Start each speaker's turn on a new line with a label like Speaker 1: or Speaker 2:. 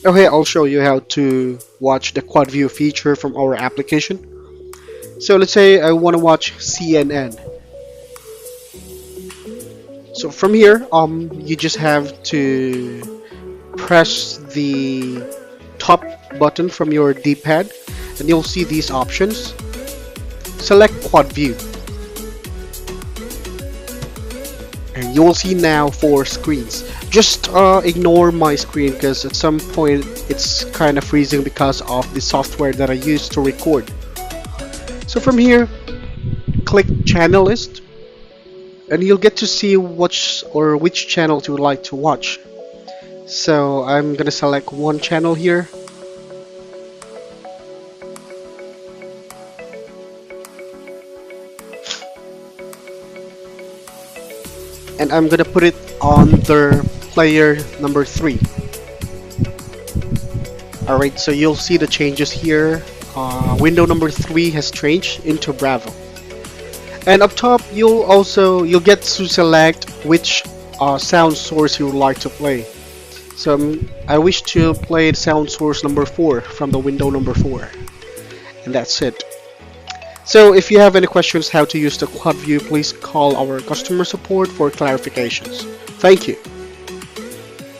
Speaker 1: Okay, I'll show you how to watch the Quadview feature from our application. So let's say I want to watch CNN. So from here, you just have to press the top button from your D-pad, and you'll see these options. Select Quadview, and you will see now 4 screens. Just ignore my screen because at some point it's kind of freezing because of the software that I use to record. So from here, click channel list, and you'll get to see which channels you would like to watch. So I'm gonna select one channel here, and I'm gonna put it on the player number 3. Alright, so you'll see the changes here. Window number 3 has changed into Bravo. And up top, you'll get to select which sound source you would like to play. So I wish to play sound source number 4 from the window number 4, and that's it. So if you have any questions how to use the Quadview, please call our customer support for clarifications. Thank you.